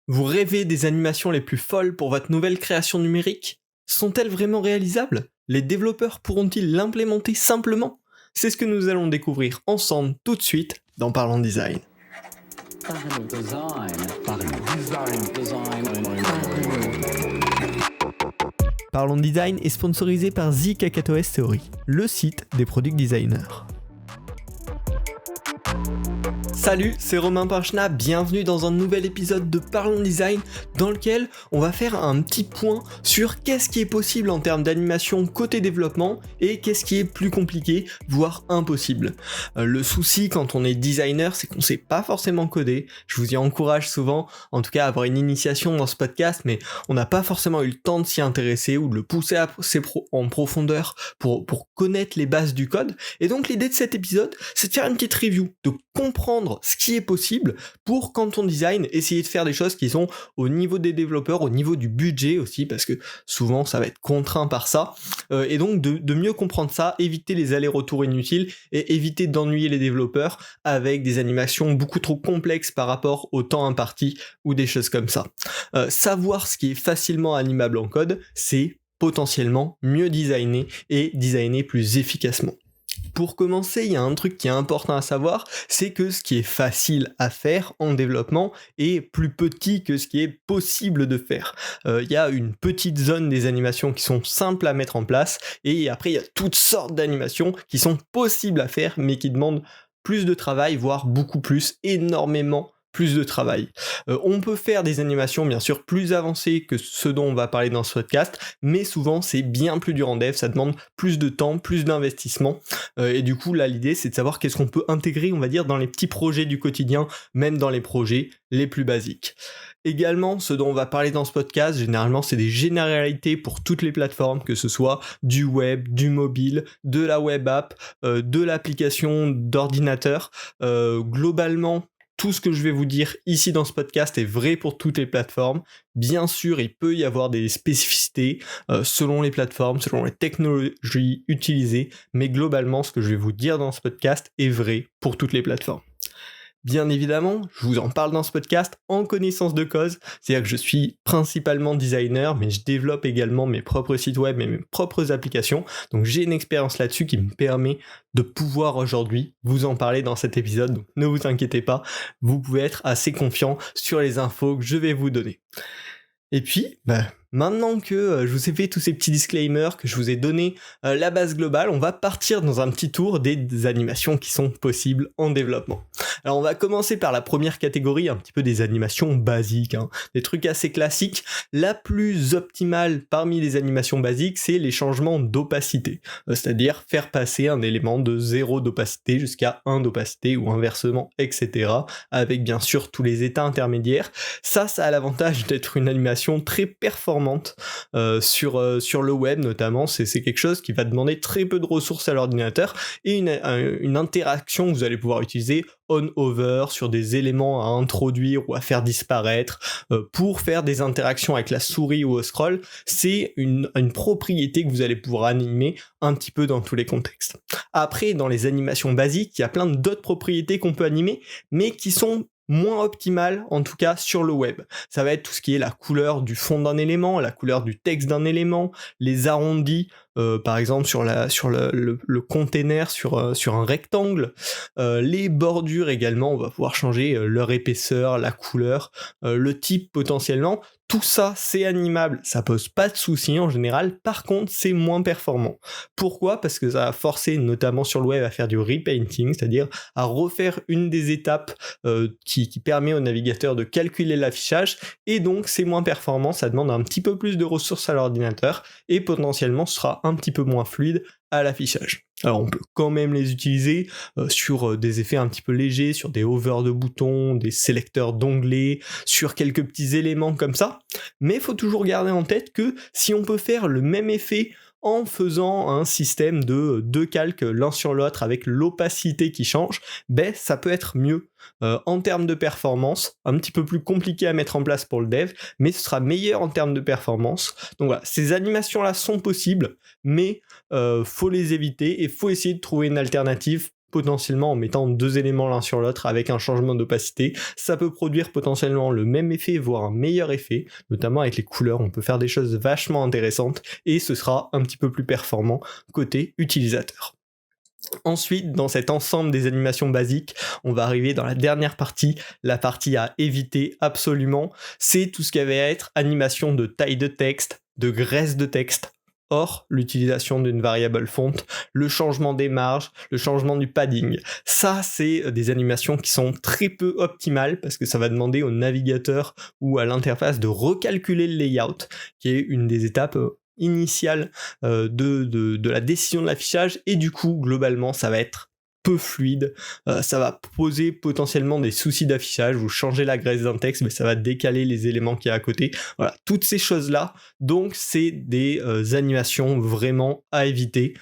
Vous rêvez des animations les plus folles pour votre nouvelle création numérique? Sont-elles vraiment réalisables? Les développeurs pourront-ils l'implémenter simplement? C'est ce que nous allons découvrir ensemble tout de suite dans Parlons Design. Parlons Design est sponsorisé par The Kakatoes Theory, le site des product designers. Salut, c'est Romain Pinchna, bienvenue dans un nouvel épisode de Parlons Design dans lequel on va faire un petit point sur qu'est-ce qui est possible en termes d'animation côté développement et qu'est-ce qui est plus compliqué, voire impossible. Le souci quand on est designer, c'est qu'on sait pas forcément coder. Je vous y encourage souvent, en tout cas à avoir une initiation dans ce podcast, mais on n'a pas forcément eu le temps de s'y intéresser ou de le pousser en profondeur pour connaître les bases du code. Et donc l'idée de cet épisode, c'est de faire une petite review, de comprendre ce qui est possible pour, quand on design, essayer de faire des choses qui sont au niveau des développeurs, au niveau du budget aussi, parce que souvent ça va être contraint par ça, et donc de mieux comprendre ça, éviter les allers-retours inutiles et éviter d'ennuyer les développeurs avec des animations beaucoup trop complexes par rapport au temps imparti ou des choses comme ça. Savoir ce qui est facilement animable en code, c'est potentiellement mieux designer et designer plus efficacement. Pour commencer, il y a un truc qui est important à savoir, c'est que ce qui est facile à faire en développement est plus petit que ce qui est possible de faire. Il y a une petite zone des animations qui sont simples à mettre en place, et après il y a toutes sortes d'animations qui sont possibles à faire, mais qui demandent plus de travail, voire beaucoup plus, énormément plus de travail. On peut faire des animations bien sûr plus avancées que ce dont on va parler dans ce podcast, mais souvent c'est bien plus dur en dev, ça demande plus de temps, plus d'investissement, et du coup là l'idée c'est de savoir qu'est-ce qu'on peut intégrer, on va dire, dans les petits projets du quotidien, même dans les projets les plus basiques. Également, ce dont on va parler dans ce podcast, généralement, c'est des généralités pour toutes les plateformes, que ce soit du web, du mobile, de la web app, de l'application d'ordinateur. Globalement, tout ce que je vais vous dire ici dans ce podcast est vrai pour toutes les plateformes. Bien sûr, il peut y avoir des spécificités selon les plateformes, selon les technologies utilisées, mais globalement, ce que je vais vous dire dans ce podcast est vrai pour toutes les plateformes. Bien évidemment, je vous en parle dans ce podcast en connaissance de cause, c'est-à-dire que je suis principalement designer, mais je développe également mes propres sites web et mes propres applications, donc j'ai une expérience là-dessus qui me permet de pouvoir aujourd'hui vous en parler dans cet épisode, donc ne vous inquiétez pas, vous pouvez être assez confiant sur les infos que je vais vous donner. Et puis, maintenant que je vous ai fait tous ces petits disclaimers, que je vous ai donné la base globale, on va partir dans un petit tour des animations qui sont possibles en développement. Alors on va commencer par la première catégorie, un petit peu des animations basiques, des trucs assez classiques. La plus optimale parmi les animations basiques, c'est les changements d'opacité, c'est-à-dire faire passer un élément de 0 d'opacité jusqu'à 1 d'opacité ou inversement, etc. avec bien sûr tous les états intermédiaires. Ça a l'avantage d'être une animation très performante sur le web notamment. C'est quelque chose qui va demander très peu de ressources à l'ordinateur et une interaction que vous allez pouvoir utiliser on-over sur des éléments à introduire ou à faire disparaître pour faire des interactions avec la souris ou au scroll. C'est une propriété que vous allez pouvoir animer un petit peu dans tous les contextes. Après, dans les animations basiques, il y a plein d'autres propriétés qu'on peut animer, mais qui sont moins optimales, en tout cas sur le web. Ça va être tout ce qui est la couleur du fond d'un élément, la couleur du texte d'un élément, les arrondis, par exemple sur le container sur un rectangle, les bordures également, on va pouvoir changer leur épaisseur, la couleur, le type potentiellement. Tout ça, c'est animable, ça pose pas de soucis en général, par contre, c'est moins performant. Pourquoi ? Parce que ça va forcer, notamment sur le web, à faire du repainting, c'est-à-dire à refaire une des étapes qui permet au navigateur de calculer l'affichage, et donc c'est moins performant, ça demande un petit peu plus de ressources à l'ordinateur, et potentiellement ce sera un petit peu moins fluide à l'affichage. Alors on peut quand même les utiliser sur des effets un petit peu légers, sur des hover de boutons, des sélecteurs d'onglets, sur quelques petits éléments comme ça, mais il faut toujours garder en tête que si on peut faire le même effet en faisant un système de deux calques l'un sur l'autre avec l'opacité qui change, ça peut être mieux. En termes de performance, un petit peu plus compliqué à mettre en place pour le dev, mais ce sera meilleur en termes de performance. Donc voilà, ces animations-là sont possibles, mais faut les éviter et faut essayer de trouver une alternative potentiellement en mettant deux éléments l'un sur l'autre avec un changement d'opacité, ça peut produire potentiellement le même effet, voire un meilleur effet, notamment avec les couleurs, on peut faire des choses vachement intéressantes et ce sera un petit peu plus performant côté utilisateur. Ensuite, dans cet ensemble des animations basiques, on va arriver dans la dernière partie, la partie à éviter absolument, c'est tout ce qui va être animation de taille de texte, de graisse de texte. Or, l'utilisation d'une variable font, le changement des marges, le changement du padding, ça c'est des animations qui sont très peu optimales parce que ça va demander au navigateur ou à l'interface de recalculer le layout, qui est une des étapes initiales de la décision de l'affichage, et du coup globalement ça va être peu fluide, ça va poser potentiellement des soucis d'affichage, vous changez la graisse d'un texte mais ça va décaler les éléments qu'il y a à côté, voilà, toutes ces choses là, donc c'est des animations vraiment à éviter,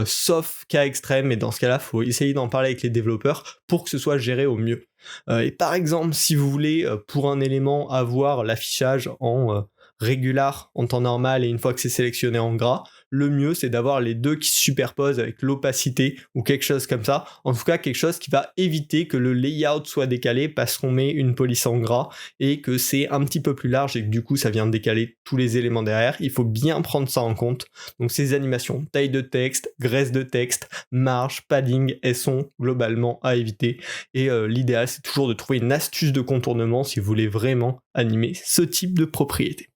sauf cas extrême, et dans ce cas là faut essayer d'en parler avec les développeurs pour que ce soit géré au mieux. Et par exemple si vous voulez pour un élément avoir l'affichage en régular en temps normal et une fois que c'est sélectionné en gras, le mieux c'est d'avoir les deux qui se superposent avec l'opacité ou quelque chose comme ça, en tout cas quelque chose qui va éviter que le layout soit décalé parce qu'on met une police en gras et que c'est un petit peu plus large et que du coup ça vient décaler tous les éléments derrière, il faut bien prendre ça en compte. Donc ces animations, taille de texte, graisse de texte, marge, padding, elles sont globalement à éviter et l'idéal c'est toujours de trouver une astuce de contournement si vous voulez vraiment animer ce type de propriété.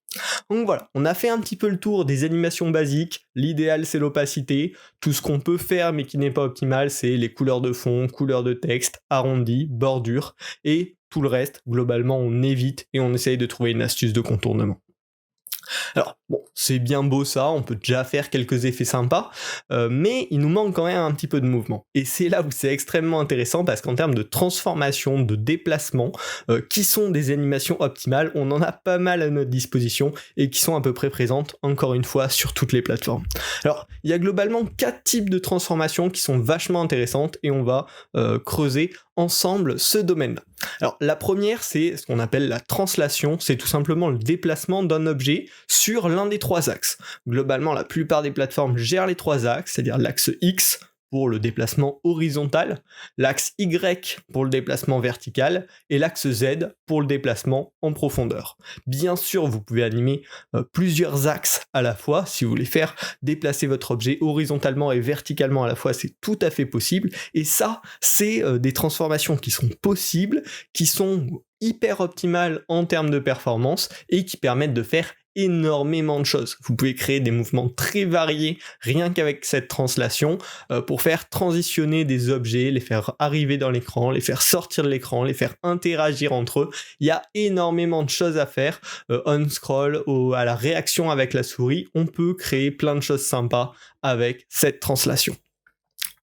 Donc voilà, on a fait un petit peu le tour des animations basiques, l'idéal c'est l'opacité, tout ce qu'on peut faire mais qui n'est pas optimal c'est les couleurs de fond, couleurs de texte, arrondi, bordure, et tout le reste, globalement on évite et on essaye de trouver une astuce de contournement. Alors bon, c'est bien beau ça, on peut déjà faire quelques effets sympas, mais il nous manque quand même un petit peu de mouvement. Et c'est là où c'est extrêmement intéressant parce qu'en termes de transformation, de déplacement, qui sont des animations optimales, on en a pas mal à notre disposition et qui sont à peu près présentes, encore une fois, sur toutes les plateformes. Alors, il y a globalement 4 types de transformations qui sont vachement intéressantes et on va creuser ensemble ce domaine-là. Alors la première c'est ce qu'on appelle la translation, c'est tout simplement le déplacement d'un objet sur l'un des 3 axes. Globalement la plupart des plateformes gèrent les 3 axes, c'est-à-dire l'axe X pour le déplacement horizontal, l'axe Y pour le déplacement vertical et l'axe Z pour le déplacement en profondeur. Bien sûr, vous pouvez animer plusieurs axes à la fois, si vous voulez faire déplacer votre objet horizontalement et verticalement à la fois, c'est tout à fait possible, et ça, c'est des transformations qui sont possibles, qui sont hyper optimales en termes de performance et qui permettent de faire énormément de choses. Vous pouvez créer des mouvements très variés rien qu'avec cette translation pour faire transitionner des objets, les faire arriver dans l'écran, les faire sortir de l'écran, les faire interagir entre eux. Il y a énormément de choses à faire. On scroll, à la réaction avec la souris, on peut créer plein de choses sympas avec cette translation.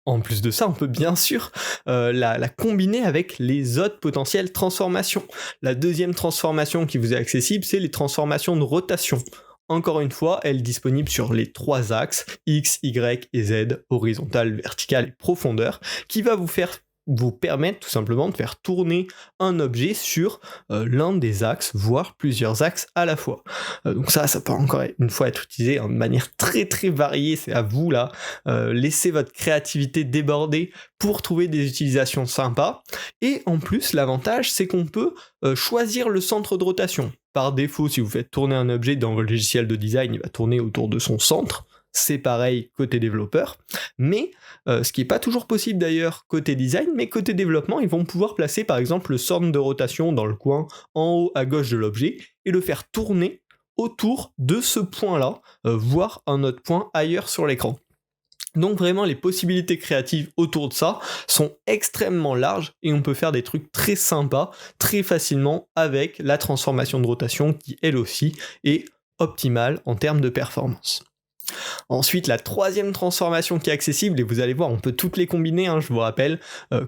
En plus de ça, on peut bien sûr la combiner avec les autres potentielles transformations. La deuxième transformation qui vous est accessible, c'est les transformations de rotation. Encore une fois, elle est disponible sur les 3 axes, X, Y et Z, horizontal, vertical et profondeur, qui va vous permettre tout simplement de faire tourner un objet sur l'un des axes, voire plusieurs axes à la fois. Donc ça peut encore une fois être utilisé de manière très très variée, c'est à vous là, laissez votre créativité déborder pour trouver des utilisations sympas, et en plus l'avantage c'est qu'on peut choisir le centre de rotation. Par défaut, si vous faites tourner un objet dans votre logiciel de design, il va tourner autour de son centre. C'est pareil côté développeur, mais ce qui n'est pas toujours possible d'ailleurs côté design, mais côté développement, ils vont pouvoir placer par exemple le centre de rotation dans le coin en haut à gauche de l'objet et le faire tourner autour de ce point-là, voire un autre point ailleurs sur l'écran. Donc vraiment les possibilités créatives autour de ça sont extrêmement larges et on peut faire des trucs très sympas, très facilement avec la transformation de rotation qui elle aussi est optimale en termes de performance. Ensuite, la troisième transformation qui est accessible, et vous allez voir, on peut toutes les combiner, hein, je vous rappelle,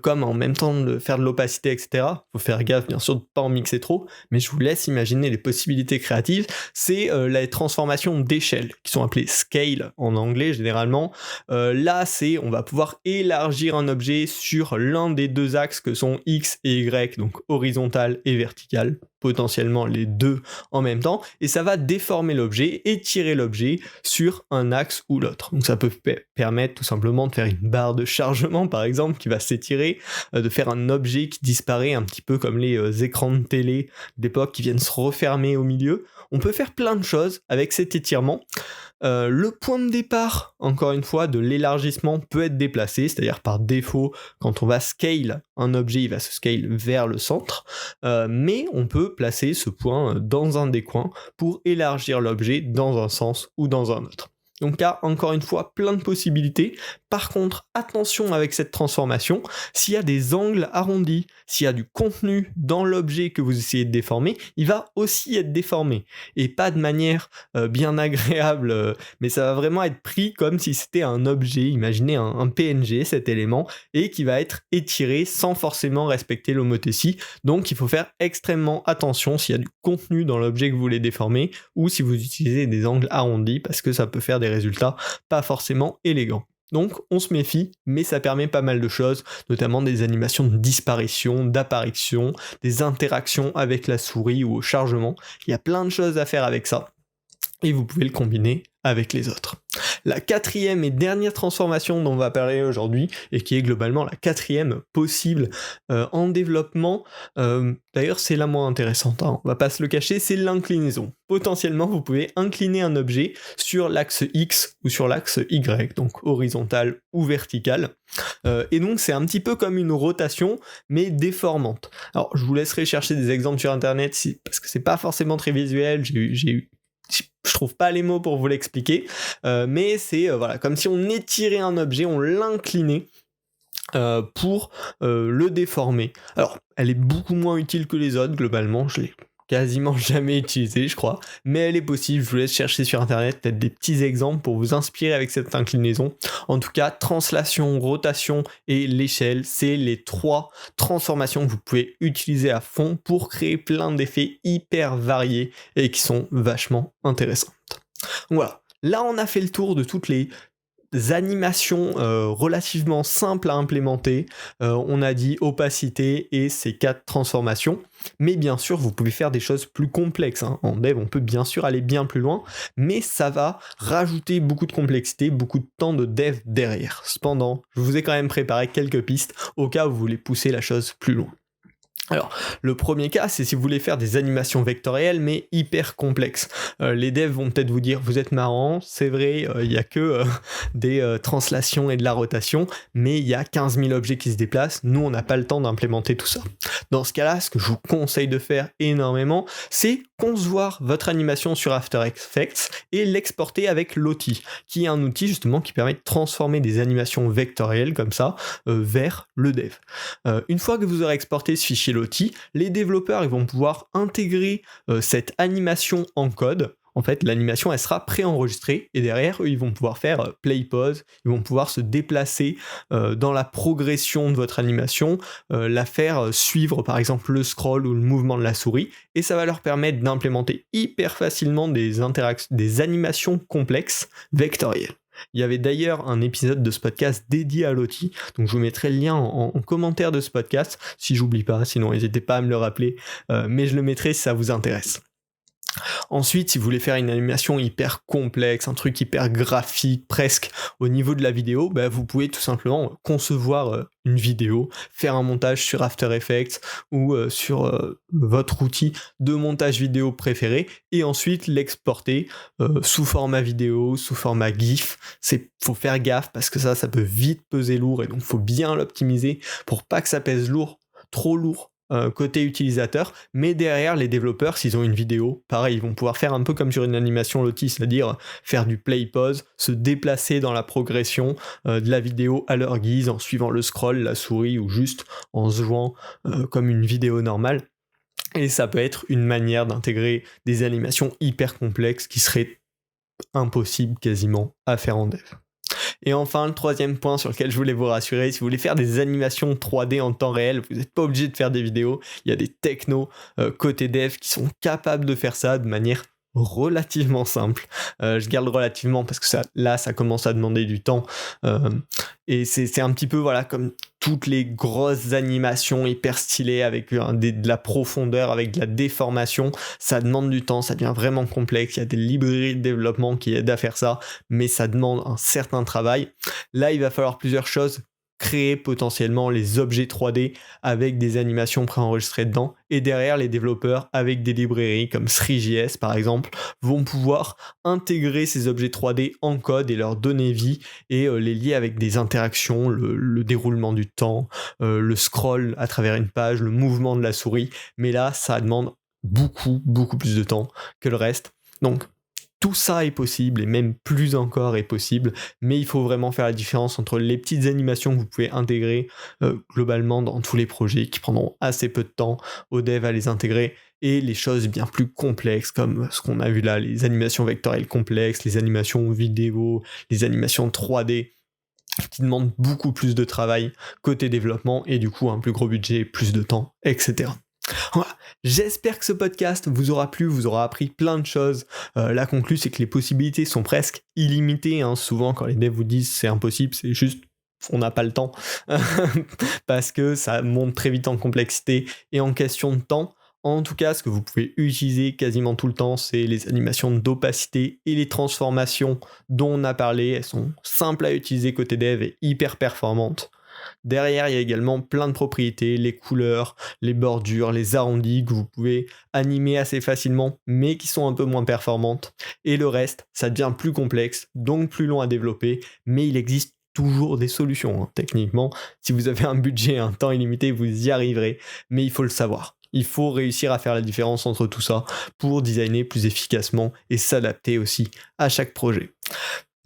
comme en même temps de faire de l'opacité, etc. Faut faire gaffe, bien sûr, de ne pas en mixer trop, mais je vous laisse imaginer les possibilités créatives. C'est la transformation d'échelle, qui sont appelées scale en anglais généralement. Là, on va pouvoir élargir un objet sur l'un des 2 axes que sont X et Y, donc horizontal et vertical. potentiellement les deux en même temps, et ça va déformer l'objet, étirer l'objet sur un axe ou l'autre. Donc ça peut permettre tout simplement de faire une barre de chargement par exemple qui va s'étirer, de faire un objet qui disparaît un petit peu comme les écrans de télé d'époque qui viennent se refermer au milieu. On peut faire plein de choses avec cet étirement. Le point de départ, encore une fois, de l'élargissement peut être déplacé, c'est-à-dire par défaut, quand on va scale un objet, il va se scale vers le centre, mais on peut placer ce point dans un des coins pour élargir l'objet dans un sens ou dans un autre. Donc là, encore une fois, plein de possibilités. Par contre, attention avec cette transformation, s'il y a des angles arrondis, s'il y a du contenu dans l'objet que vous essayez de déformer, il va aussi être déformé. Et pas de manière bien agréable, mais ça va vraiment être pris comme si c'était un objet, imaginez un PNG, cet élément, et qui va être étiré sans forcément respecter l'homothétie. Donc il faut faire extrêmement attention s'il y a du contenu dans l'objet que vous voulez déformer, ou si vous utilisez des angles arrondis, parce que ça peut faire des résultats pas forcément élégants. Donc on se méfie, mais ça permet pas mal de choses, notamment des animations de disparition, d'apparition, des interactions avec la souris ou au chargement. Il y a plein de choses à faire avec ça, et vous pouvez le combiner avec les autres. La quatrième et dernière transformation dont on va parler aujourd'hui, et qui est globalement la quatrième possible en développement, d'ailleurs c'est la moins intéressante, on va pas se le cacher, c'est l'inclinaison. Potentiellement vous pouvez incliner un objet sur l'axe X ou sur l'axe Y, donc horizontal ou vertical, et donc c'est un petit peu comme une rotation, mais déformante. Alors je vous laisserai chercher des exemples sur internet, parce que c'est pas forcément très visuel, je trouve pas les mots pour vous l'expliquer, mais c'est voilà, comme si on étirait un objet, on l'inclinait pour le déformer. Alors, elle est beaucoup moins utile que les autres, globalement, je l'ai quasiment jamais utilisée, je crois, mais elle est possible, je vous laisse chercher sur internet peut-être des petits exemples pour vous inspirer avec cette inclinaison. En tout cas, translation, rotation et l'échelle, c'est les 3 transformations que vous pouvez utiliser à fond pour créer plein d'effets hyper variés et qui sont vachement intéressantes. Donc voilà, là on a fait le tour de toutes les animations relativement simples à implémenter. On a dit opacité et ces 4 transformations, mais bien sûr vous pouvez faire des choses plus complexes, En dev on peut bien sûr aller bien plus loin, mais ça va rajouter beaucoup de complexité, beaucoup de temps de dev derrière. Cependant, je vous ai quand même préparé quelques pistes au cas où vous voulez pousser la chose plus loin. Alors, le premier cas, c'est si vous voulez faire des animations vectorielles, mais hyper complexes. Les devs vont peut-être vous dire, vous êtes marrant, c'est vrai, il n'y a que des translations et de la rotation, mais il y a 15 000 objets qui se déplacent, nous on n'a pas le temps d'implémenter tout ça. Dans ce cas-là, ce que je vous conseille de faire énormément, c'est concevoir votre animation sur After Effects et l'exporter avec Lottie, qui est un outil justement qui permet de transformer des animations vectorielles comme ça vers le dev. Une fois que vous aurez exporté ce fichier Lottie, les développeurs ils vont pouvoir intégrer cette animation en code. En fait, l'animation, elle sera préenregistrée et derrière, eux, ils vont pouvoir faire play pause, ils vont pouvoir se déplacer dans la progression de votre animation, la faire suivre par exemple le scroll ou le mouvement de la souris, et ça va leur permettre d'implémenter hyper facilement des animations complexes vectorielles. Il y avait d'ailleurs un épisode de ce podcast dédié à Lottie, donc je vous mettrai le lien en commentaire de ce podcast, si j'oublie pas, sinon n'hésitez pas à me le rappeler, mais je le mettrai si ça vous intéresse. Ensuite, si vous voulez faire une animation hyper complexe, un truc hyper graphique, presque au niveau de la vidéo, vous pouvez tout simplement concevoir une vidéo, faire un montage sur After Effects ou sur votre outil de montage vidéo préféré et ensuite l'exporter sous format vidéo, sous format GIF. Faut faire gaffe parce que ça peut vite peser lourd et donc faut bien l'optimiser pour pas que ça pèse lourd, trop lourd côté utilisateur, mais derrière les développeurs, s'ils ont une vidéo, pareil, ils vont pouvoir faire un peu comme sur une animation Lottie, c'est-à-dire faire du play pause, se déplacer dans la progression de la vidéo à leur guise en suivant le scroll, la souris ou juste en se jouant comme une vidéo normale. Et ça peut être une manière d'intégrer des animations hyper complexes qui seraient impossibles quasiment à faire en dev. Et enfin, le troisième point sur lequel je voulais vous rassurer, si vous voulez faire des animations 3D en temps réel, vous n'êtes pas obligé de faire des vidéos, il y a des technos côté dev qui sont capables de faire ça de manière relativement simple. Je garde relativement parce que ça commence à demander du temps. Et c'est un petit peu comme toutes les grosses animations hyper stylées avec de la profondeur, avec de la déformation. Ça demande du temps, ça devient vraiment complexe. Il y a des librairies de développement qui aident à faire ça, mais ça demande un certain travail. Là, il va falloir plusieurs choses. Créer potentiellement les objets 3D avec des animations préenregistrées dedans, et derrière les développeurs avec des librairies comme Three.js par exemple vont pouvoir intégrer ces objets 3D en code et leur donner vie et les lier avec des interactions, le déroulement du temps, le scroll à travers une page, le mouvement de la souris, mais là ça demande beaucoup plus de temps que le reste. Donc tout ça est possible et même plus encore est possible, mais il faut vraiment faire la différence entre les petites animations que vous pouvez intégrer globalement dans tous les projets qui prendront assez peu de temps au dev à les intégrer et les choses bien plus complexes comme ce qu'on a vu là, les animations vectorielles complexes, les animations vidéo, les animations 3D qui demandent beaucoup plus de travail côté développement et du coup un plus gros budget, plus de temps, etc. Voilà, j'espère que ce podcast vous aura plu, vous aura appris plein de choses. La conclue, c'est que les possibilités sont presque illimitées. Souvent, quand les devs vous disent c'est impossible, c'est juste on n'a pas le temps parce que ça monte très vite en complexité et en question de temps. En tout cas, ce que vous pouvez utiliser quasiment tout le temps, c'est les animations d'opacité et les transformations dont on a parlé. Elles sont simples à utiliser côté dev et hyper performantes. Derrière, il y a également plein de propriétés, les couleurs, les bordures, les arrondis que vous pouvez animer assez facilement, mais qui sont un peu moins performantes. Et le reste, ça devient plus complexe, donc plus long à développer, mais il existe toujours des solutions. Techniquement, si vous avez un budget, un temps illimité, vous y arriverez, mais il faut le savoir. Il faut réussir à faire la différence entre tout ça pour designer plus efficacement et s'adapter aussi à chaque projet.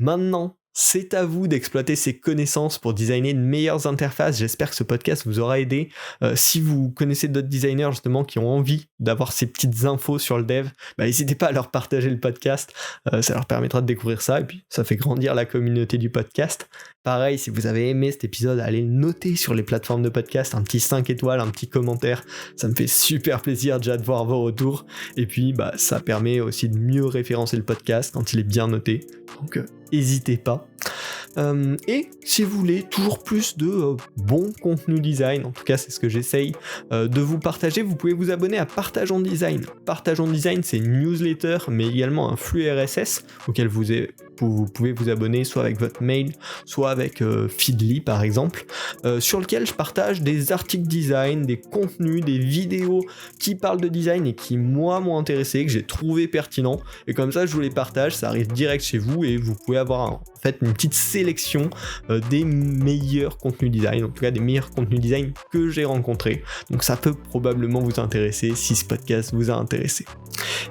Maintenant, c'est à vous d'exploiter ces connaissances pour designer de meilleures interfaces. J'espère que ce podcast vous aura aidé. Si vous connaissez d'autres designers justement qui ont envie d'avoir ces petites infos sur le dev, n'hésitez pas à leur partager le podcast. Ça leur permettra de découvrir ça et puis ça fait grandir la communauté du podcast. Pareil, si vous avez aimé cet épisode, allez le noter sur les plateformes de podcast, un petit 5 étoiles, un petit commentaire. Ça me fait super plaisir déjà de voir vos retours. Et puis, ça permet aussi de mieux référencer le podcast quand il est bien noté. Donc, n'hésitez pas. Et si vous voulez toujours plus de bon contenu design, en tout cas c'est ce que j'essaye de vous partager, vous pouvez vous abonner à Partage en Design. Partage en Design, c'est une newsletter mais également un flux RSS auquel vous pouvez vous abonner soit avec votre mail, soit avec Feedly par exemple, sur lequel je partage des articles design, des contenus, des vidéos qui parlent de design et qui moi m'ont intéressé, que j'ai trouvé pertinent, et comme ça je vous les partage, ça arrive direct chez vous et vous pouvez avoir en fait une petite sélection des meilleurs contenus design, en tout cas des meilleurs contenus design que j'ai rencontrés. Donc ça peut probablement vous intéresser si ce podcast vous a intéressé.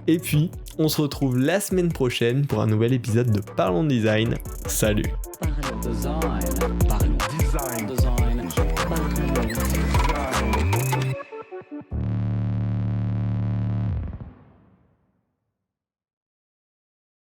Et puis on se retrouve la semaine prochaine pour un nouvel épisode de Parlons Design. Salut. Parlons design.